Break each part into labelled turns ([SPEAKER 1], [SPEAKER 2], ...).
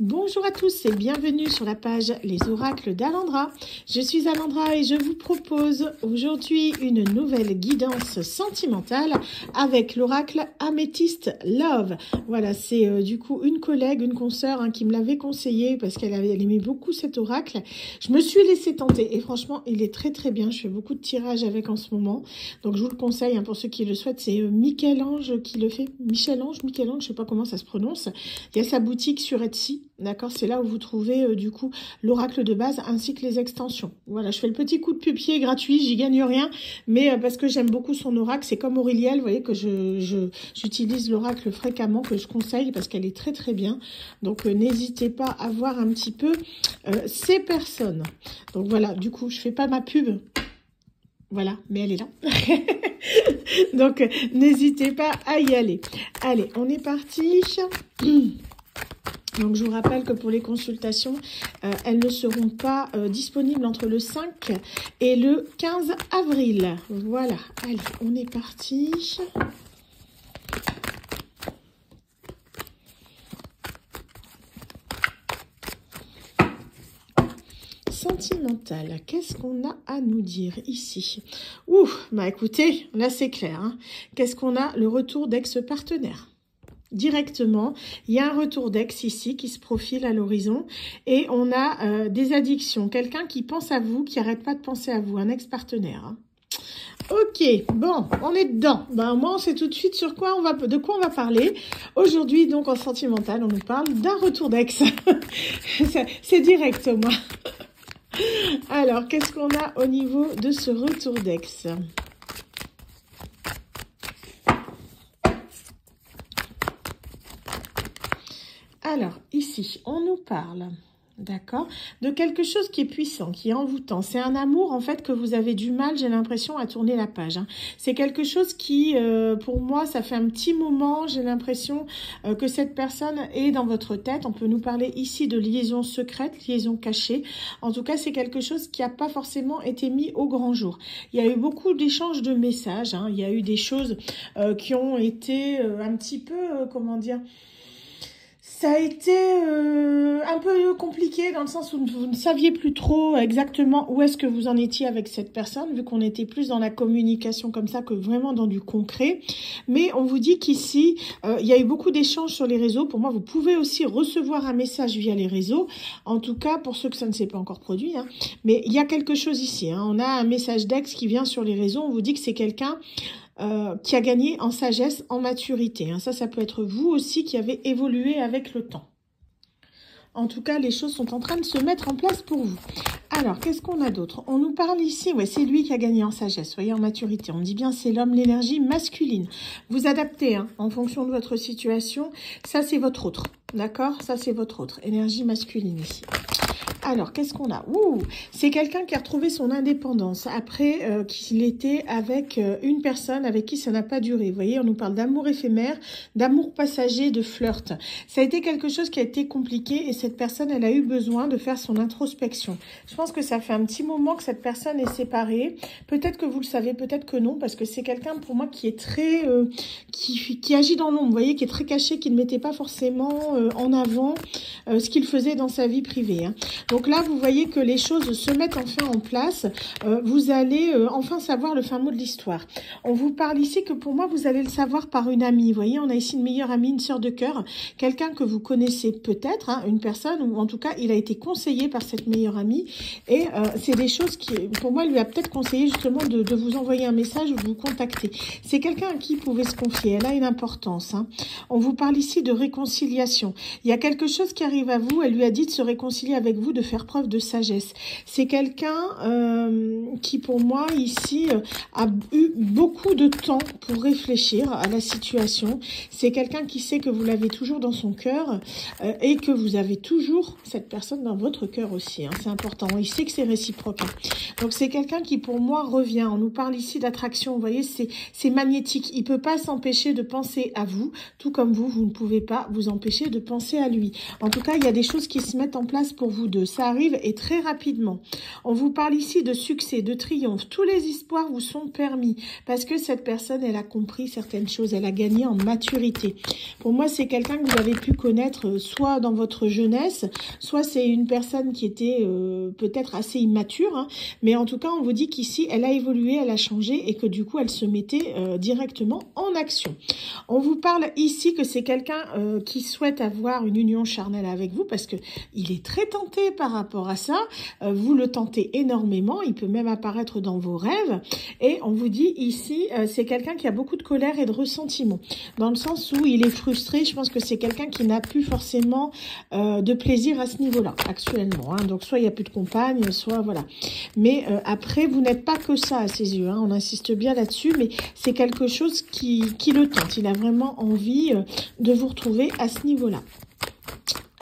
[SPEAKER 1] Bonjour à tous et bienvenue sur la page Les Oracles d'Alandra. Je suis Alandra et je vous propose aujourd'hui une nouvelle guidance sentimentale avec l'oracle Amethyst Love. Voilà, c'est du coup une collègue, une consoeur qui me l'avait conseillé parce qu'elle aimait beaucoup cet oracle. Je me suis laissée tenter et franchement, il est très très bien. Je fais beaucoup de tirages avec en ce moment. Donc je vous le conseille pour ceux qui le souhaitent. C'est Michel-Ange qui le fait. Michel-Ange, je sais pas comment ça se prononce. Il y a sa boutique sur Etsy. D'accord, c'est là où vous trouvez du coup l'oracle de base ainsi que les extensions. Voilà, je fais le petit coup de pub-pied gratuit, j'y gagne rien, mais parce que j'aime beaucoup son oracle, c'est comme Aureliel, vous voyez que j'utilise l'oracle fréquemment, que je conseille parce qu'elle est très très bien. Donc n'hésitez pas à voir un petit peu ces personnes. Donc voilà, du coup je fais pas ma pub. Voilà, mais elle est là. Donc n'hésitez pas à y aller. Allez, on est parti. Donc, je vous rappelle que pour les consultations, elles ne seront pas disponibles entre le 5 et le 15 avril. Voilà, allez, on est parti. Sentimental, qu'est-ce qu'on a à nous dire ici? Ouh, bah écoutez, là c'est clair. Qu'est-ce qu'on a? Le retour d'ex-partenaire. Directement, il y a un retour d'ex ici qui se profile à l'horizon et on a des addictions, quelqu'un qui pense à vous, qui n'arrête pas de penser à vous, un ex-partenaire. Ok, bon, on est dedans. Moi, on sait tout de suite de quoi on va parler. Aujourd'hui, donc, en sentimental, on nous parle d'un retour d'ex. C'est direct, moi. Alors, qu'est-ce qu'on a au niveau de ce retour d'ex ? Alors, ici, on nous parle, d'accord, de quelque chose qui est puissant, qui est envoûtant. C'est un amour, en fait, que vous avez du mal, j'ai l'impression, à tourner la page. C'est quelque chose qui, pour moi, ça fait un petit moment, j'ai l'impression que cette personne est dans votre tête. On peut nous parler ici de liaison secrète, liaison cachée. En tout cas, c'est quelque chose qui n'a pas forcément été mis au grand jour. Il y a eu beaucoup d'échanges de messages. Il y a eu des choses qui ont été un petit peu, comment dire... Ça a été un peu compliqué dans le sens où vous ne saviez plus trop exactement où est-ce que vous en étiez avec cette personne, vu qu'on était plus dans la communication comme ça que vraiment dans du concret. Mais on vous dit qu'ici, il y a eu beaucoup d'échanges sur les réseaux. Pour moi, vous pouvez aussi recevoir un message via les réseaux. En tout cas, pour ceux que ça ne s'est pas encore produit. Mais il y a quelque chose ici. On a un message d'ex qui vient sur les réseaux. On vous dit que c'est quelqu'un... qui a gagné en sagesse, en maturité. Ça peut être vous aussi qui avez évolué avec le temps. En tout cas, les choses sont en train de se mettre en place pour vous. Alors, qu'est-ce qu'on a d'autre? On nous parle ici, ouais, c'est lui qui a gagné en sagesse, vous voyez, en maturité. On dit bien c'est l'homme, l'énergie masculine. Vous adaptez en fonction de votre situation. Ça, c'est votre autre, d'accord? Ça, c'est votre autre, énergie masculine ici. Alors, qu'est-ce qu'on a? C'est quelqu'un qui a retrouvé son indépendance après qu'il était avec une personne avec qui ça n'a pas duré. Vous voyez, on nous parle d'amour éphémère, d'amour passager, de flirt. Ça a été quelque chose qui a été compliqué et cette personne, elle a eu besoin de faire son introspection. Je pense que ça fait un petit moment que cette personne est séparée. Peut-être que vous le savez, peut-être que non, parce que c'est quelqu'un pour moi qui est très... qui agit dans l'ombre, vous voyez, qui est très caché, qui ne mettait pas forcément en avant ce qu'il faisait dans sa vie privée. Donc là, vous voyez que les choses se mettent enfin en place. Vous allez enfin savoir le fin mot de l'histoire. On vous parle ici que pour moi, vous allez le savoir par une amie. Vous voyez, on a ici une meilleure amie, une sœur de cœur. Quelqu'un que vous connaissez peut-être, une personne, ou en tout cas, il a été conseillé par cette meilleure amie. Et c'est des choses qui, pour moi, lui a peut-être conseillé justement de vous envoyer un message ou de vous contacter. C'est quelqu'un à qui vous pouvez se confier. Elle a une importance. On vous parle ici de réconciliation. Il y a quelque chose qui arrive à vous. Elle lui a dit de se réconcilier avec vous, de faire preuve de sagesse. C'est quelqu'un qui, pour moi, ici, a eu beaucoup de temps pour réfléchir à la situation. C'est quelqu'un qui sait que vous l'avez toujours dans son cœur et que vous avez toujours cette personne dans votre cœur aussi. C'est important. Il sait que c'est réciproque. Donc, c'est quelqu'un qui, pour moi, revient. On nous parle ici d'attraction. Vous voyez, c'est magnétique. Il ne peut pas s'empêcher de penser à vous, tout comme vous ne pouvez pas vous empêcher de penser à lui. En tout cas, il y a des choses qui se mettent en place pour vous deux. Ça arrive et très rapidement. On vous parle ici de succès, de triomphe. Tous les espoirs vous sont permis parce que cette personne, elle a compris certaines choses. Elle a gagné en maturité. Pour moi, c'est quelqu'un que vous avez pu connaître soit dans votre jeunesse, soit c'est une personne qui était peut-être assez immature. Hein, mais en tout cas, on vous dit qu'ici, elle a évolué, elle a changé et que du coup, elle se mettait directement en action. On vous parle ici que c'est quelqu'un qui souhaite avoir une union charnelle avec vous parce que il est très tenté par rapport à ça. Vous le tentez énormément. Il peut même apparaître dans vos rêves. Et on vous dit ici, c'est quelqu'un qui a beaucoup de colère et de ressentiment. Dans le sens où il est frustré. Je pense que c'est quelqu'un qui n'a plus forcément de plaisir à ce niveau-là actuellement. Hein. Donc soit il n'y a plus de compagne, soit voilà. Mais après, vous n'êtes pas que ça à ses yeux. Hein. On insiste bien là-dessus. Mais c'est quelque chose qui le tente. Il a vraiment envie de vous retrouver à ce niveau-là.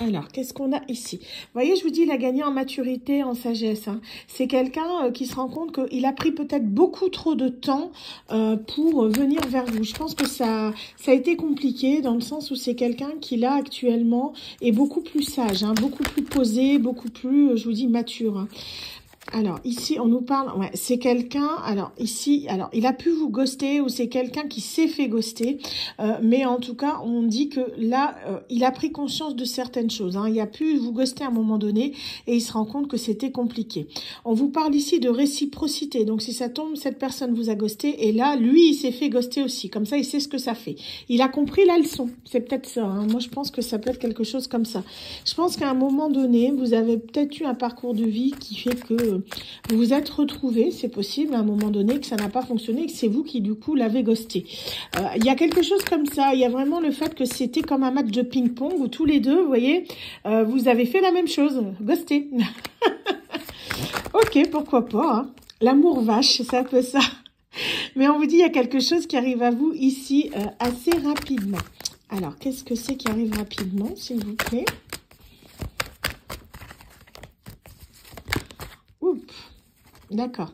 [SPEAKER 1] Alors, qu'est-ce qu'on a ici? Vous voyez, je vous dis, il a gagné en maturité, en sagesse. Hein. C'est quelqu'un qui se rend compte qu'il a pris peut-être beaucoup trop de temps pour venir vers vous. Je pense que ça a été compliqué dans le sens où c'est quelqu'un qui, là, actuellement, est beaucoup plus sage, hein, beaucoup plus posé, beaucoup plus, je vous dis, mature. Hein. Alors, ici, on nous parle, ouais, c'est quelqu'un, alors, ici, alors, il a pu vous ghoster ou c'est quelqu'un qui s'est fait ghoster, mais en tout cas, on dit que là, il a pris conscience de certaines choses, hein, il a pu vous ghoster à un moment donné et il se rend compte que c'était compliqué. On vous parle ici de réciprocité, donc si ça tombe, cette personne vous a ghosté et là, lui, il s'est fait ghoster aussi, comme ça, il sait ce que ça fait. Il a compris la leçon, c'est peut-être ça, hein. Moi, je pense que ça peut être quelque chose comme ça. Je pense qu'à un moment donné, vous avez peut-être eu un parcours de vie qui fait que vous vous êtes retrouvés, c'est possible à un moment donné que ça n'a pas fonctionné et que c'est vous qui du coup l'avez ghosté. Il y a quelque chose comme ça, il y a vraiment le fait que c'était comme un match de ping-pong où tous les deux, vous voyez, vous avez fait la même chose, ghosté. Ok, pourquoi pas, hein. L'amour vache, c'est un peu ça. Mais on vous dit il y a quelque chose qui arrive à vous ici assez rapidement. Alors, qu'est-ce que c'est qui arrive rapidement, s'il vous plaît? D'accord.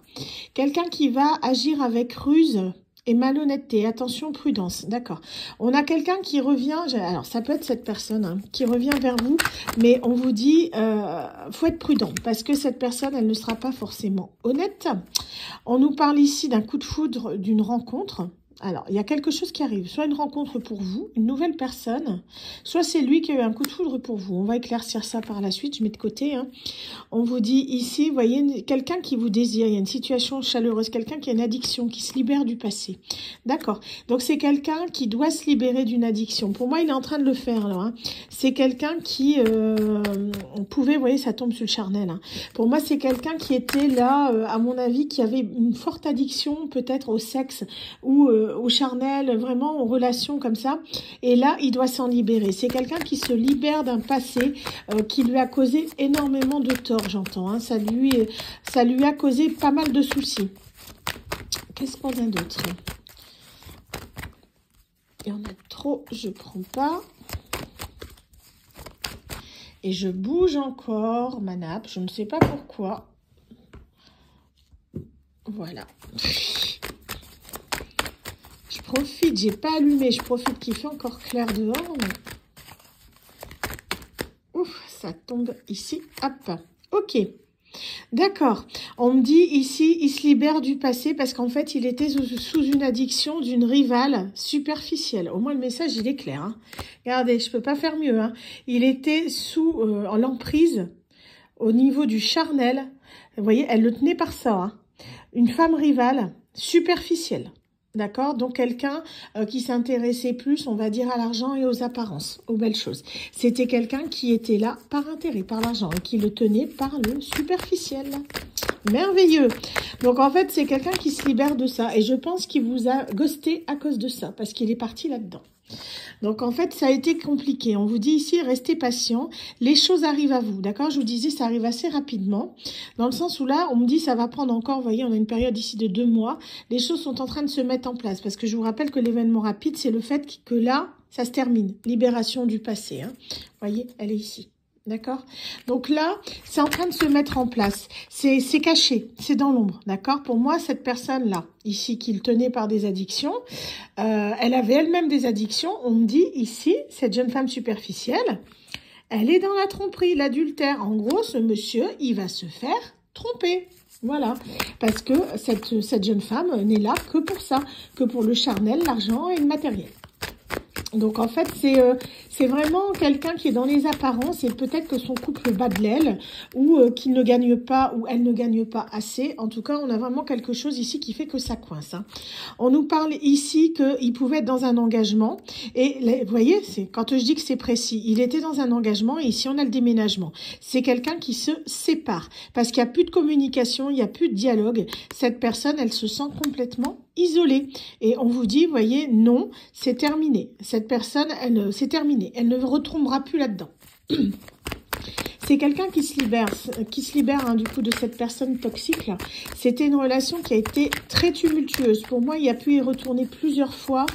[SPEAKER 1] Quelqu'un qui va agir avec ruse et malhonnêteté. Attention, prudence. D'accord. On a quelqu'un qui revient, alors ça peut être cette personne hein, qui revient vers vous, mais on vous dit, faut être prudent parce que cette personne, elle ne sera pas forcément honnête. On nous parle ici d'un coup de foudre, d'une rencontre. Alors, il y a quelque chose qui arrive, soit une rencontre pour vous, une nouvelle personne, soit c'est lui qui a eu un coup de foudre pour vous. On va éclaircir ça par la suite, je mets de côté. Hein. On vous dit ici, vous voyez, quelqu'un qui vous désire, il y a une situation chaleureuse, quelqu'un qui a une addiction, qui se libère du passé. D'accord. Donc, c'est quelqu'un qui doit se libérer d'une addiction. Pour moi, il est en train de le faire, là. Hein. C'est quelqu'un qui pouvait, vous voyez, ça tombe sur le charnel. Hein. Pour moi, c'est quelqu'un qui était là, à mon avis, qui avait une forte addiction, peut-être au sexe ou au charnel, vraiment en relation comme ça. Et là, il doit s'en libérer. C'est quelqu'un qui se libère d'un passé qui lui a causé énormément de tort, j'entends. Hein. Ça lui a causé pas mal de soucis. Qu'est-ce qu'on a d'autre? Il y en a trop, je prends pas. Et je bouge encore ma nappe. Je ne sais pas pourquoi. Voilà. Je profite, j'ai pas allumé, je profite qu'il fait encore clair dehors. Mais... ouf, ça tombe ici. Hop, ok. D'accord. On me dit ici, il se libère du passé parce qu'en fait, il était sous une addiction d'une rivale superficielle. Au moins, le message, il est clair. Hein. Regardez, je peux pas faire mieux. Hein. Il était sous l'emprise au niveau du charnel. Vous voyez, elle le tenait par ça. Hein. Une femme rivale superficielle. D'accord? Donc, quelqu'un qui s'intéressait plus, on va dire, à l'argent et aux apparences, aux belles choses. C'était quelqu'un qui était là par intérêt, par l'argent, et qui le tenait par le superficiel. Merveilleux! Donc, en fait, c'est quelqu'un qui se libère de ça. Et je pense qu'il vous a ghosté à cause de ça, parce qu'il est parti là-dedans. Donc, en fait, ça a été compliqué. On vous dit ici, restez patient. Les choses arrivent à vous, d'accord? Je vous disais, ça arrive assez rapidement. Dans le sens où là, on me dit, ça va prendre encore, vous voyez, on a une période ici de 2 mois. Les choses sont en train de se mettre en place. Parce que je vous rappelle que l'événement rapide, c'est le fait que là, ça se termine. Libération du passé. Hein. Vous voyez, elle est ici. D'accord? Donc là, c'est en train de se mettre en place. C'est caché, c'est dans l'ombre. D'accord? Pour moi, cette personne-là, ici, qui le tenait par des addictions, elle avait elle-même des addictions. On me dit ici, cette jeune femme superficielle, Elle est dans la tromperie, l'adultère. En gros, ce monsieur, il va se faire tromper. Voilà, parce que cette jeune femme n'est là que pour ça, que pour le charnel, l'argent et le matériel. Donc en fait, c'est vraiment quelqu'un qui est dans les apparences et peut-être que son couple bat de l'aile ou qu'il ne gagne pas ou elle ne gagne pas assez. En tout cas, on a vraiment quelque chose ici qui fait que ça coince. Hein. On nous parle ici qu'il pouvait être dans un engagement et vous voyez, quand je dis que c'est précis, il était dans un engagement et ici on a le déménagement. C'est quelqu'un qui se sépare parce qu'il n'y a plus de communication, il n'y a plus de dialogue. Cette personne, elle se sent complètement isolée. Et on vous dit, voyez, non, c'est terminé. Cette personne, c'est terminé. Elle ne retombera plus là-dedans. C'est quelqu'un qui se libère hein, du coup de cette personne toxique là. C'était une relation qui a été très tumultueuse. Pour moi, il a pu y retourner plusieurs fois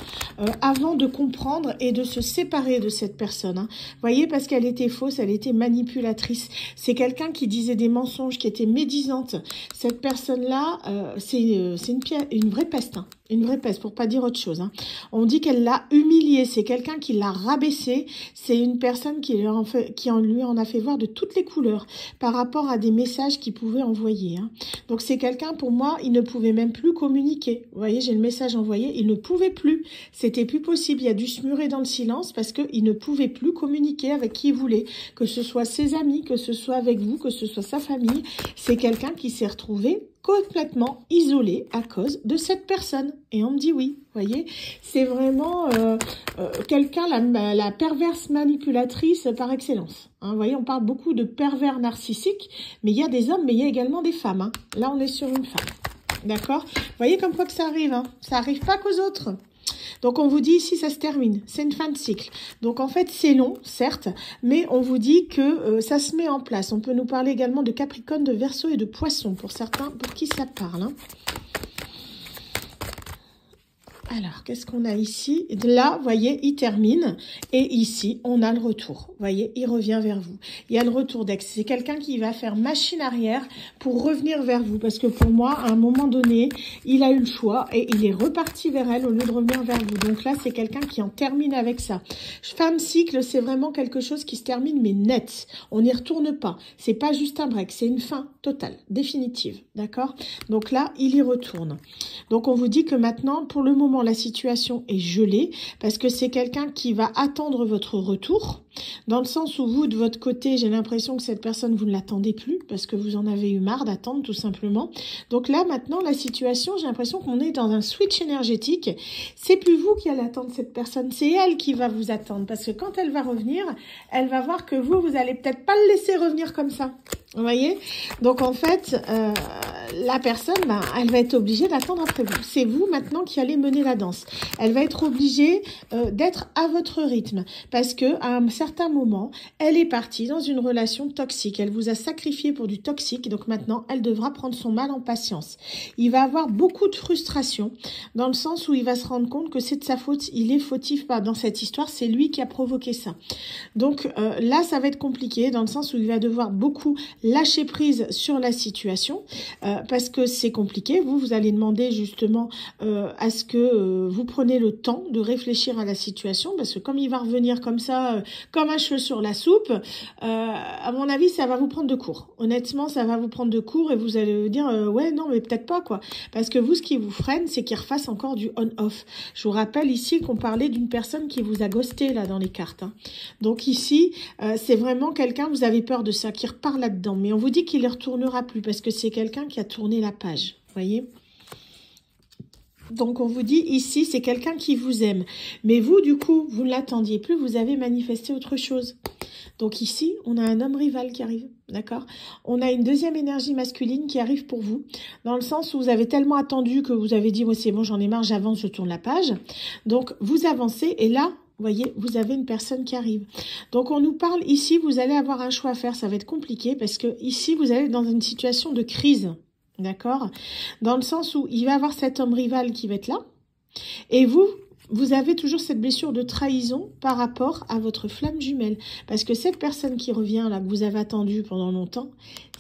[SPEAKER 1] avant de comprendre et de se séparer de cette personne. Hein. Vous voyez, parce qu'elle était fausse, elle était manipulatrice. C'est quelqu'un qui disait des mensonges, qui était médisante. Cette personne-là, c'est une vraie peste. Hein. Une vraie peste, pour pas dire autre chose. Hein. On dit qu'elle l'a humiliée. C'est quelqu'un qui l'a rabaissé. C'est une personne qui lui en a fait voir de toutes les couleurs par rapport à des messages qu'il pouvait envoyer. Hein. Donc c'est quelqu'un, pour moi, il ne pouvait même plus communiquer. Vous voyez, j'ai le message envoyé. Il ne pouvait plus. C'était plus possible. Il a dû se murer dans le silence parce qu'il ne pouvait plus communiquer avec qui il voulait. Que ce soit ses amis, que ce soit avec vous, que ce soit sa famille. C'est quelqu'un qui s'est retrouvé complètement isolé à cause de cette personne. Et on me dit oui, voyez, c'est vraiment quelqu'un, la perverse manipulatrice par excellence. Hein, vous voyez, on parle beaucoup de pervers narcissiques, mais il y a des hommes, mais il y a également des femmes. Hein. Là, on est sur une femme. D'accord? Vous voyez comme quoi que ça arrive. Hein. Ça arrive pas qu'aux autres. Donc, on vous dit ici, ça se termine. C'est une fin de cycle. Donc, en fait, c'est long, certes, mais on vous dit que ça se met en place. On peut nous parler également de Capricorne, de Verseau et de Poisson, pour certains, pour qui ça parle. Hein. Alors, qu'est-ce qu'on a ici? Là, vous voyez, il termine. Et ici, on a le retour. Vous voyez, il revient vers vous. Il y a le retour d'ex. C'est quelqu'un qui va faire machine arrière pour revenir vers vous. Parce que pour moi, à un moment donné, il a eu le choix et il est reparti vers elle au lieu de revenir vers vous. Donc là, c'est quelqu'un qui en termine avec ça. Femme cycle, c'est vraiment quelque chose qui se termine, mais net. On n'y retourne pas. C'est pas juste un break. C'est une fin totale, définitive. D'accord? Donc là, il y retourne. Donc, on vous dit que maintenant, pour le moment, la situation est gelée parce que c'est quelqu'un qui va attendre votre retour dans le sens où vous, de votre côté, j'ai l'impression que cette personne, vous ne l'attendez plus parce que vous en avez eu marre d'attendre tout simplement. Donc là, maintenant, la situation, j'ai l'impression qu'on est dans un switch énergétique. C'est plus vous qui allez attendre cette personne, c'est elle qui va vous attendre parce que quand elle va revenir, elle va voir que vous allez peut-être pas le laisser revenir comme ça. Vous voyez? Donc en fait, la personne, elle va être obligée d'attendre après vous. C'est vous maintenant qui allez mener la danse. Elle va être obligée d'être à votre rythme parce que à un certain moment, elle est partie dans une relation toxique. Elle vous a sacrifié pour du toxique, donc maintenant, elle devra prendre son mal en patience. Il va avoir beaucoup de frustration dans le sens où il va se rendre compte que c'est de sa faute. Il est fautif dans cette histoire, c'est lui qui a provoqué ça. Donc là, ça va être compliqué dans le sens où il va devoir beaucoup lâcher prise sur la situation parce que c'est compliqué. Vous allez demander justement à ce que vous preniez le temps de réfléchir à la situation parce que comme il va revenir comme ça, comme un cheveu sur la soupe, à mon avis, ça va vous prendre de court. Honnêtement, ça va vous prendre de court et vous allez vous dire ouais, non, mais peut-être pas quoi. Parce que vous, ce qui vous freine, c'est qu'il refasse encore du on-off. Je vous rappelle ici qu'on parlait d'une personne qui vous a ghosté là dans les cartes. Hein. Donc ici, c'est vraiment quelqu'un, vous avez peur de ça, qui repart là-dedans. Mais on vous dit qu'il ne retournera plus parce que c'est quelqu'un qui a tourné la page. Vous voyez ? Donc, on vous dit ici, c'est quelqu'un qui vous aime. Mais vous, du coup, vous ne l'attendiez plus, vous avez manifesté autre chose. Donc ici, on a un homme rival qui arrive, d'accord? On a une deuxième énergie masculine qui arrive pour vous, dans le sens où vous avez tellement attendu que vous avez dit, moi c'est bon, j'en ai marre, j'avance, je tourne la page. Donc, vous avancez et là, vous voyez, vous avez une personne qui arrive. Donc, on nous parle ici, vous allez avoir un choix à faire, ça va être compliqué parce que ici, vous allez être dans une situation de crise. D'accord? Dans le sens où il va y avoir cet homme rival qui va être là. Et vous avez toujours cette blessure de trahison par rapport à votre flamme jumelle. Parce que cette personne qui revient là, que vous avez attendu pendant longtemps,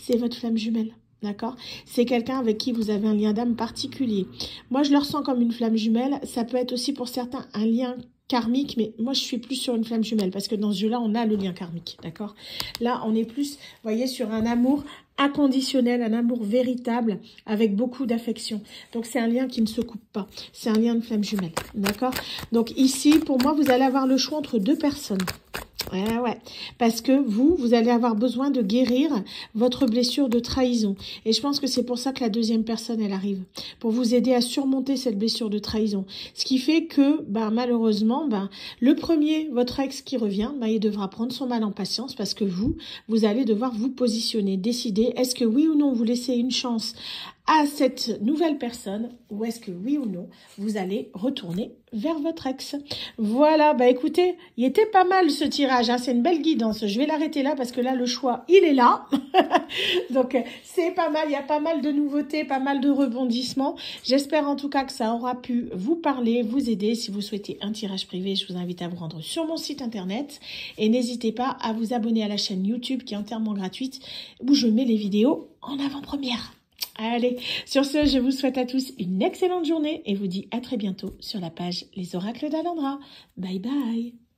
[SPEAKER 1] c'est votre flamme jumelle. D'accord? C'est quelqu'un avec qui vous avez un lien d'âme particulier. Moi, je le ressens comme une flamme jumelle. Ça peut être aussi pour certains un lien karmique, mais moi je suis plus sur une flamme jumelle parce que dans ce jeu-là, on a le lien karmique, d'accord? Là, on est plus, vous voyez, sur un amour inconditionnel, un amour véritable avec beaucoup d'affection. Donc, c'est un lien qui ne se coupe pas. C'est un lien de flamme jumelle, d'accord? Donc, ici, pour moi, vous allez avoir le choix entre deux personnes. Ouais, parce que vous allez avoir besoin de guérir votre blessure de trahison. Et je pense que c'est pour ça que la deuxième personne, elle arrive. Pour vous aider à surmonter cette blessure de trahison. Ce qui fait que, malheureusement, le premier, votre ex qui revient, il devra prendre son mal en patience parce que vous allez devoir vous positionner, décider, est-ce que oui ou non vous laissez une chance à cette nouvelle personne ou est-ce que oui ou non, vous allez retourner vers votre ex. Voilà, écoutez, il était pas mal ce tirage, hein, c'est une belle guidance. Je vais l'arrêter là parce que là, le choix, il est là. Donc, c'est pas mal, il y a pas mal de nouveautés, pas mal de rebondissements. J'espère en tout cas que ça aura pu vous parler, vous aider. Si vous souhaitez un tirage privé, je vous invite à vous rendre sur mon site internet et n'hésitez pas à vous abonner à la chaîne YouTube qui est entièrement gratuite où je mets les vidéos en avant-première. Allez, sur ce, je vous souhaite à tous une excellente journée et vous dis à très bientôt sur la page Les Oracles d'Alendra. Bye bye.